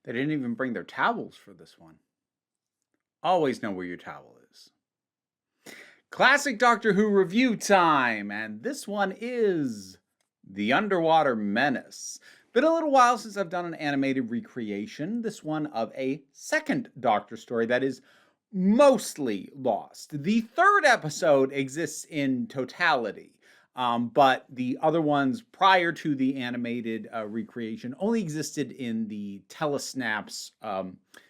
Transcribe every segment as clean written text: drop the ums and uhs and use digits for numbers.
They didn't even bring their towels for this one. Always know where your towel is. Classic Doctor Who review time, and this one is The Underwater Menace. Been a little while since I've done an animated recreation, this one of a second Doctor story that is mostly lost. The third episode exists in totality, but the other ones prior to the animated recreation only existed in the telesnaps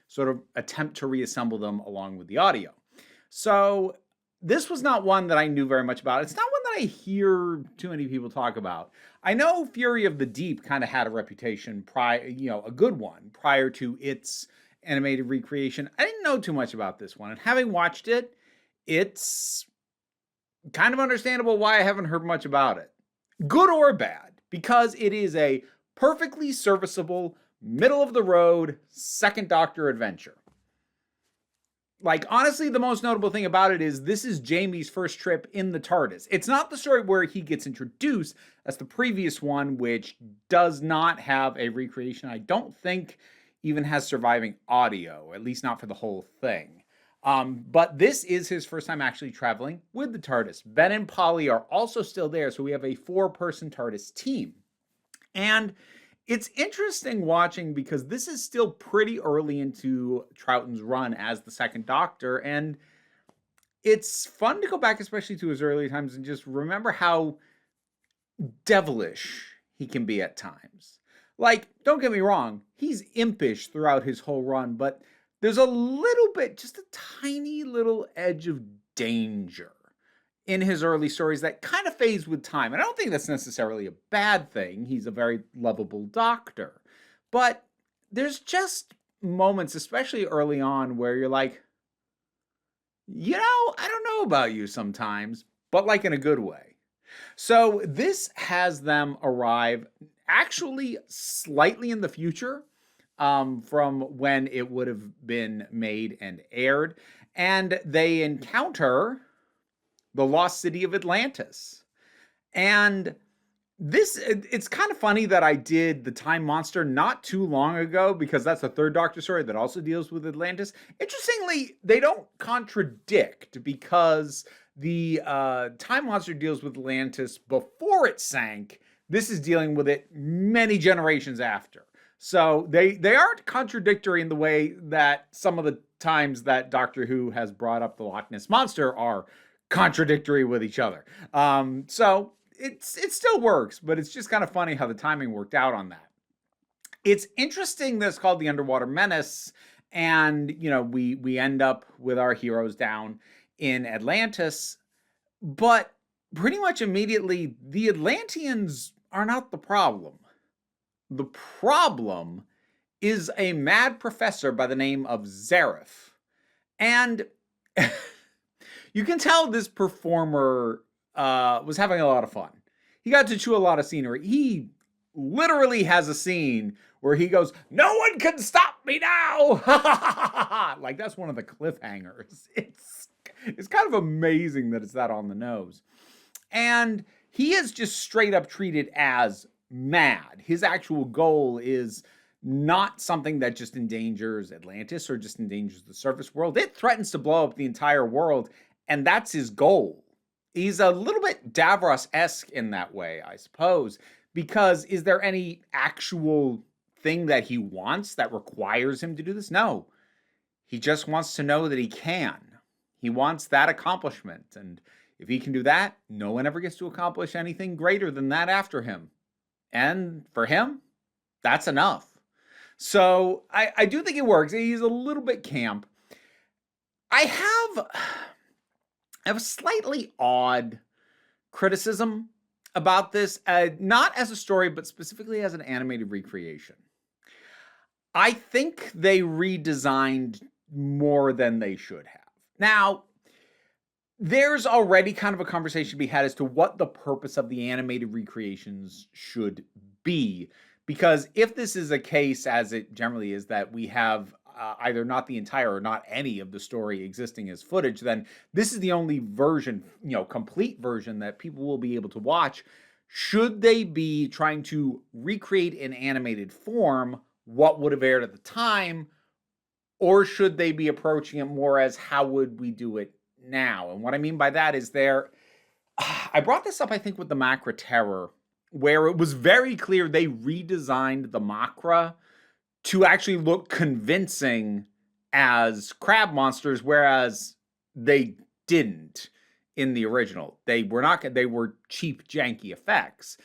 sort of attempt to reassemble them along with the audio. So this was not one that I knew very much about. It's not one that I hear too many people talk about. I know Fury of the Deep kind of had a reputation a good one prior to its animated recreation. I didn't know too much about this one, and having watched it, it's kind of understandable why I haven't heard much about it. Good or bad, because it is a perfectly serviceable, middle of the road, second Doctor adventure. Like, honestly, the most notable thing about it is this is Jamie's first trip in the TARDIS. It's not the story where he gets introduced as the previous one, which does not have a recreation. I don't think even has surviving audio, at least not for the whole thing. But this is his first time actually traveling with the TARDIS. Ben and Polly are also still there, so we have a 4-person TARDIS team. And it's interesting watching because this is still pretty early into Troughton's run as the second Doctor, and it's fun to go back, especially to his early times, and just remember how devilish he can be at times. Like, don't get me wrong, he's impish throughout his whole run, but there's a little bit, just a tiny little edge of danger in his early stories that kind of fades with time. And I don't think that's necessarily a bad thing. He's a very lovable Doctor. But there's just moments, especially early on, where you're like, I don't know about you sometimes, but like in a good way. So this has them arrive actually slightly in the future from when it would have been made and aired. And they encounter the lost city of Atlantis. And it's kind of funny that I did the Time Monster not too long ago, because that's a third Doctor story that also deals with Atlantis. Interestingly, they don't contradict, because the Time Monster deals with Atlantis before it sank. This is dealing with it many generations after. So they aren't contradictory in the way that some of the times that Doctor Who has brought up the Loch Ness Monster are contradictory with each other. So it still works, but it's just kind of funny how the timing worked out on that. It's interesting that it's called The Underwater Menace, and we end up with our heroes down in Atlantis, but pretty much immediately the Atlanteans are not the problem. The problem is a mad professor by the name of Zareth. And you can tell this performer was having a lot of fun. He got to chew a lot of scenery. He literally has a scene where he goes, "No one can stop me now!" Like, that's one of the cliffhangers. It's kind of amazing that it's that on the nose. And he is just straight up treated as mad. His actual goal is not something that just endangers Atlantis or just endangers the surface world. It threatens to blow up the entire world, and that's his goal. He's a little bit Davros-esque in that way, I suppose, because is there any actual thing that he wants that requires him to do this? No. He just wants to know that he can. He wants that accomplishment, and if he can do that, no one ever gets to accomplish anything greater than that after him. And for him, that's enough. So I do think it works. He's a little bit camp. I have a slightly odd criticism about this, not as a story, but specifically as an animated recreation. I think they redesigned more than they should have. Now, there's already kind of a conversation to be had as to what the purpose of the animated recreations should be. Because if this is a case, as it generally is, that we have either not the entire or not any of the story existing as footage, then this is the only version, complete version that people will be able to watch. Should they be trying to recreate in animated form what would have aired at the time, or should they be approaching it more as how would we do it now? And what I mean by that is I brought this up, I think, with the Macra Terror, where it was very clear they redesigned the Macra to actually look convincing as crab monsters, whereas they didn't in the original. They were cheap, janky effects.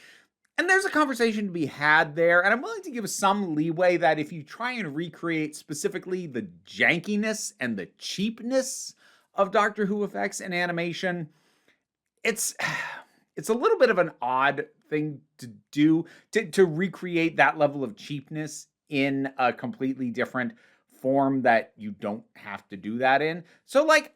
And there's a conversation to be had there, and I'm willing to give some leeway that if you try and recreate specifically the jankiness and the cheapness of Doctor Who effects and animation, it's a little bit of an odd thing to do, to recreate that level of cheapness in a completely different form that you don't have to do that in. So, like,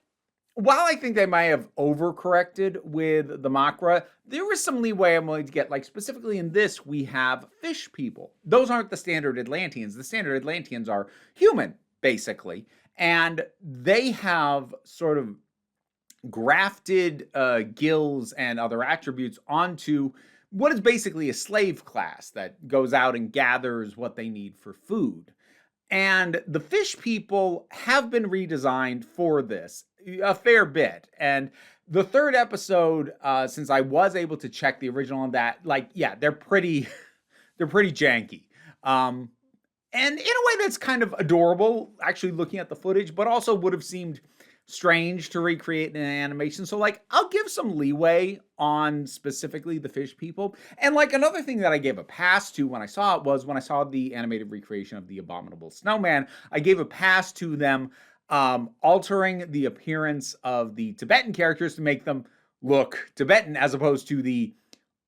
while I think they might have overcorrected with the Macra, there was some leeway I'm willing to get. Like, specifically in this, we have fish people. Those aren't the standard Atlanteans. The standard Atlanteans are human, basically. And they have sort of grafted gills and other attributes onto what is basically a slave class that goes out and gathers what they need for food. And the fish people have been redesigned for this a fair bit. And the third episode, since I was able to check the original on that, like, yeah, they're pretty janky. And in a way that's kind of adorable, actually looking at the footage, but also would have seemed strange to recreate in an animation. So, like, I'll give some leeway on specifically the fish people. And, like, another thing that I gave a pass to when I saw it was when I saw the animated recreation of the Abominable Snowman, I gave a pass to them altering the appearance of the Tibetan characters to make them look Tibetan as opposed to the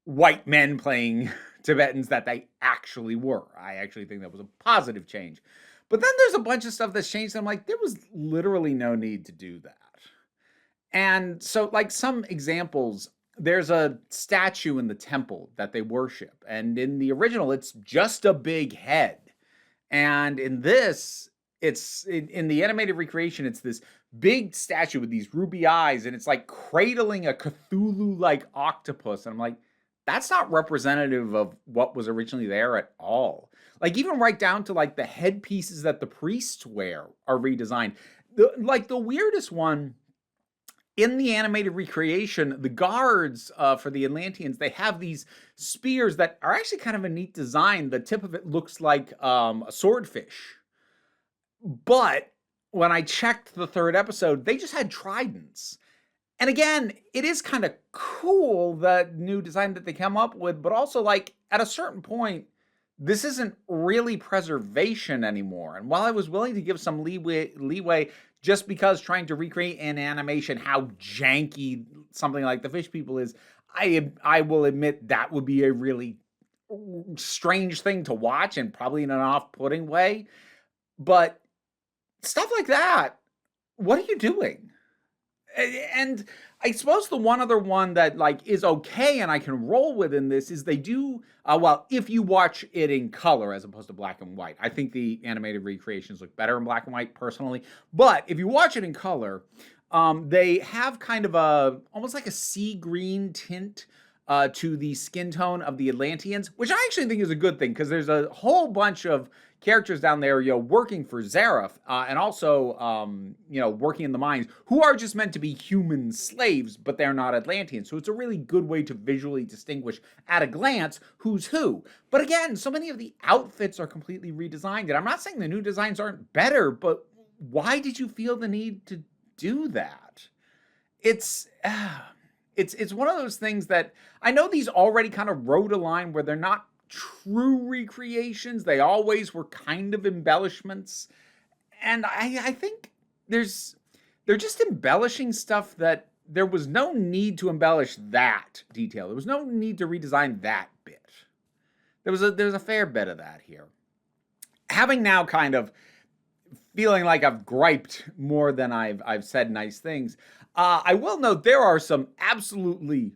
white men playing Tibetans that they actually were. I actually think that was a positive change. But then there's a bunch of stuff that's changed. I'm like, there was literally no need to do that. And so, like, some examples, there's a statue in the temple that they worship. And in the original, it's just a big head. And in this, in the animated recreation, it's this big statue with these ruby eyes. And it's like cradling a Cthulhu-like octopus. And I'm like, that's not representative of what was originally there at all. Like, even right down to, like, the headpieces that the priests wear are redesigned. The weirdest one, in the animated recreation, the guards for the Atlanteans, they have these spears that are actually kind of a neat design. The tip of it looks like a swordfish. But when I checked the third episode, they just had tridents. And again, it is kind of cool, the new design that they come up with, but also, like, at a certain point, this isn't really preservation anymore. And while I was willing to give some leeway just because trying to recreate in animation how janky something like the fish people is, I will admit that would be a really strange thing to watch and probably in an off-putting way. But stuff like that, what are you doing? And I suppose the one other one that, like, is okay and I can roll with in this is they do, well, if you watch it in color as opposed to black and white. I think the animated recreations look better in black and white personally. But if you watch it in color, they have kind of almost like a sea green tint to the skin tone of the Atlanteans, which I actually think is a good thing because there's a whole bunch of characters down there, working for Zareth, and also, working in the mines, who are just meant to be human slaves, but they're not Atlanteans. So it's a really good way to visually distinguish at a glance who's who. But again, so many of the outfits are completely redesigned. And I'm not saying the new designs aren't better, but why did you feel the need to do that? It's one of those things that I know these already kind of rode a line where they're not true recreations. They always were kind of embellishments. And I think they're just embellishing stuff that there was no need to embellish that detail. There was no need to redesign that bit. There's a fair bit of that here. Having now kind of feeling like I've griped more than I've said nice things, I will note there are some absolutely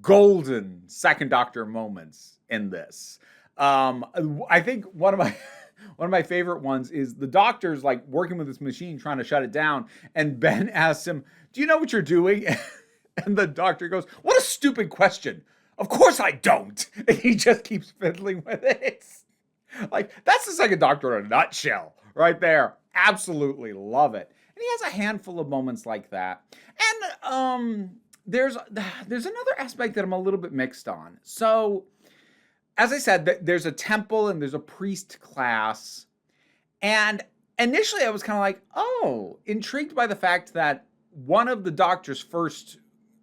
golden Second Doctor moments in this. I think one of my favorite ones is the Doctor's like working with this machine trying to shut it down, and Ben asks him, "Do you know what you're doing?" And the Doctor goes, "What a stupid question. Of course I don't." And he just keeps fiddling with it. Like, that's the second Doctor in a nutshell right there. Absolutely love it. And he has a handful of moments like that. And there's another aspect that I'm a little bit mixed on. So, as I said, there's a temple and there's a priest class. And initially I was kind of like, oh, intrigued by the fact that one of the Doctor's first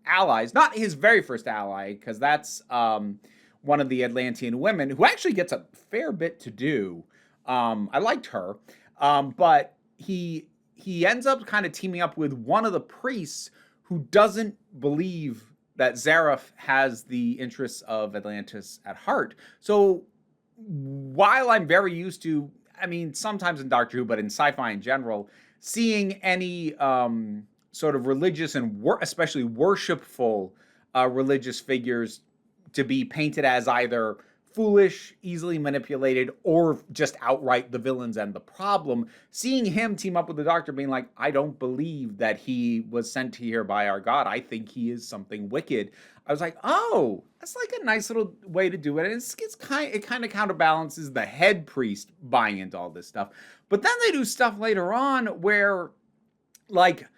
allies, not his very first ally, because that's one of the Atlantean women who actually gets a fair bit to do. I liked her, but he ends up kind of teaming up with one of the priests who doesn't believe that Zareth has the interests of Atlantis at heart. So while I'm very used to, I mean, sometimes in Doctor Who, but in sci-fi in general, seeing any sort of religious and especially worshipful religious figures to be painted as either foolish, easily manipulated, or just outright the villains and the problem, seeing him team up with the Doctor being like, I don't believe that he was sent here by our God. I think he is something wicked. I was like, oh, that's like a nice little way to do it. And it kind of counterbalances the head priest buying into all this stuff. But then they do stuff later on where, like,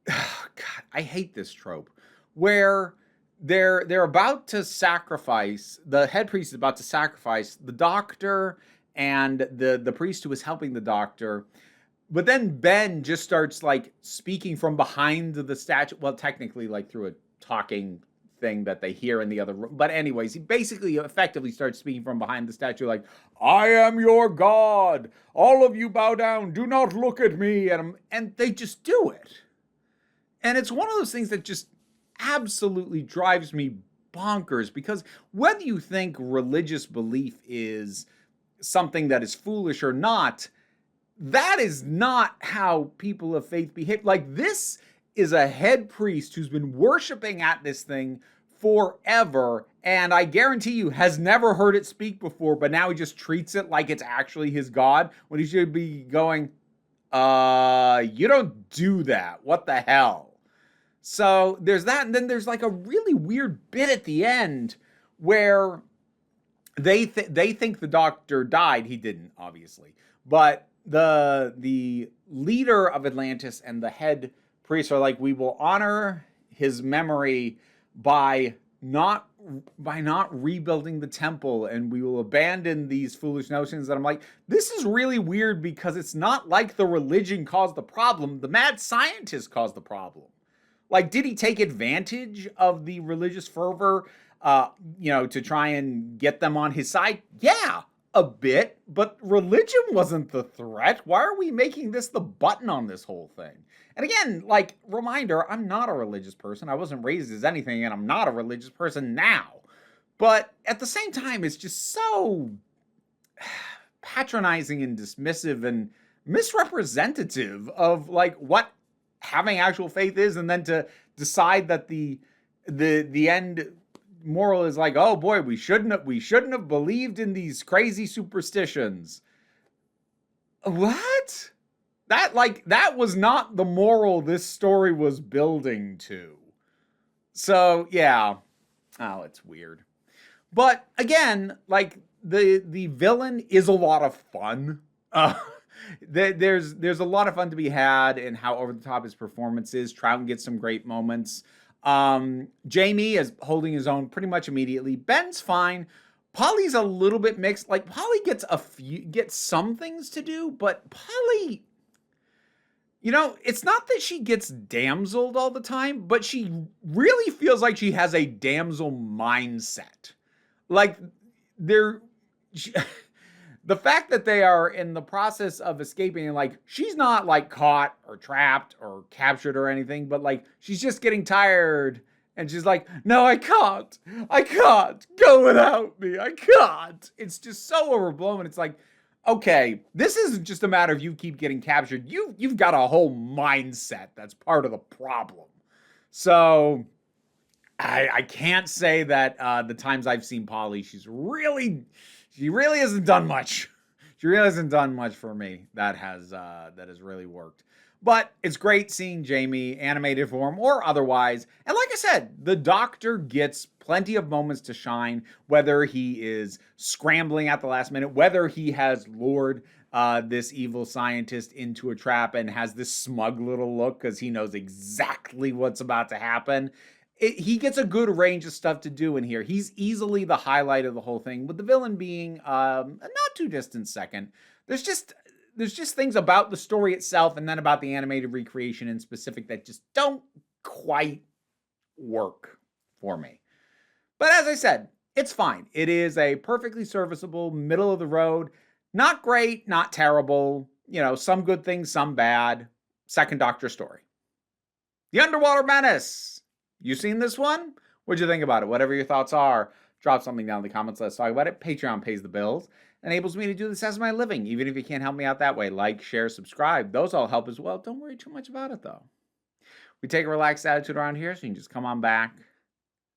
God, I hate this trope, where they're about to sacrifice, the head priest is about to sacrifice the Doctor and the priest who is helping the Doctor. But then Ben just starts like speaking from behind the statue. Well, technically like through a talking thing that they hear in the other room. But anyways, he basically effectively starts speaking from behind the statue like, I am your God. All of you bow down. Do not look at me. And they just do it. And it's one of those things that just absolutely drives me bonkers, because whether you think religious belief is something that is foolish or not, that is not how people of faith behave. Like, this is a head priest who's been worshiping at this thing forever, and I guarantee you has never heard it speak before, but now he just treats it like it's actually his God, when he should be going, you don't do that. What the hell? So there's that, and then there's like a really weird bit at the end where they think the Doctor died. He didn't, obviously, but the leader of Atlantis and the head priest are like, we will honor his memory by not rebuilding the temple, and we will abandon these foolish notions. And I'm like, this is really weird, because it's not like the religion caused the problem. The mad scientist caused the problem. Like, did he take advantage of the religious fervor, to try and get them on his side? Yeah, a bit, but religion wasn't the threat. Why are we making this the button on this whole thing? And again, like, reminder, I'm not a religious person. I wasn't raised as anything, and I'm not a religious person now. But at the same time, it's just so patronizing and dismissive and misrepresentative of, like, what having actual faith is, and then to decide that the end moral is like, oh boy, we shouldn't have believed in these crazy superstitions. What? That was not the moral this story was building to. So yeah. Oh, it's weird. But again, like, the villain is a lot of fun. There's a lot of fun to be had in how over the top his performance is. Troughton gets some great moments. Jamie is holding his own pretty much immediately. Ben's fine. Polly's a little bit mixed. Like, Polly gets some things to do, but Polly, it's not that she gets damseled all the time, but she really feels like she has a damsel mindset. Like, the fact that they are in the process of escaping, and like, she's not like caught or trapped or captured or anything, but like, she's just getting tired, and she's like, no, I can't go without me. I can't. It's just so overblown. It's like, okay, this isn't just a matter of you keep getting captured. You've got a whole mindset that's part of the problem. So I can't say that the times I've seen Polly, she really hasn't done much. She really hasn't done much for me that has really worked. But it's great seeing Jamie, animated form or otherwise. And like I said, the Doctor gets plenty of moments to shine, whether he is scrambling at the last minute, whether he has lured this evil scientist into a trap and has this smug little look because he knows exactly what's about to happen. He gets a good range of stuff to do in here. He's easily the highlight of the whole thing, with the villain being a not too distant second. There's just things about the story itself and then about the animated recreation in specific that just don't quite work for me. But as I said, it's fine. It is a perfectly serviceable, middle of the road, not great, not terrible, some good things, some bad, second Doctor story. The Underwater Menace. You seen this one? What'd you think about it? Whatever your thoughts are, drop something down in the comments. Let's talk about it. Patreon pays the bills. Enables me to do this as my living, even if you can't help me out that way. Like, share, subscribe. Those all help as well. Don't worry too much about it, though. We take a relaxed attitude around here, so you can just come on back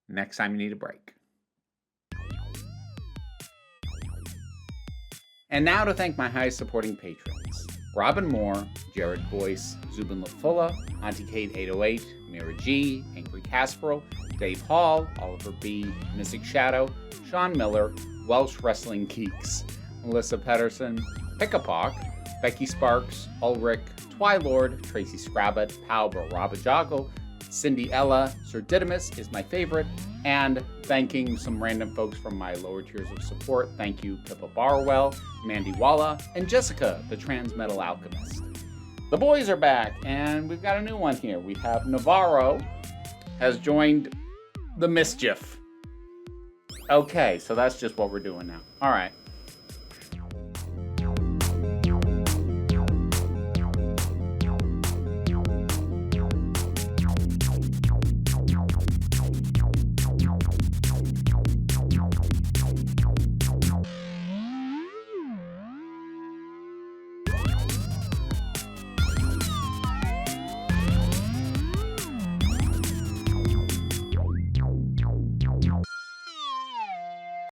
next time you need a break. And now to thank my highest supporting patrons. Robin Moore, Jared Boyce, Zubin Lafula, Auntie Kate 808, Mira G, Angry Casperl, Dave Hall, Oliver B, Mystic Shadow, Sean Miller, Welsh Wrestling Geeks, Melissa Pedersen, Pickapawk, Becky Sparks, Ulrich, Twylord, Tracy Scrabbit, Palbro Rabajoggle, Cindy Ella, Sir Didymus is my favorite, and thanking some random folks from my lower tiers of support. Thank you, Pippa Barwell, Mandy Walla, and Jessica, the Trans Metal Alchemist. The boys are back, and we've got a new one here. We have Navarro has joined the mischief. Okay, so that's just what we're doing now. All right.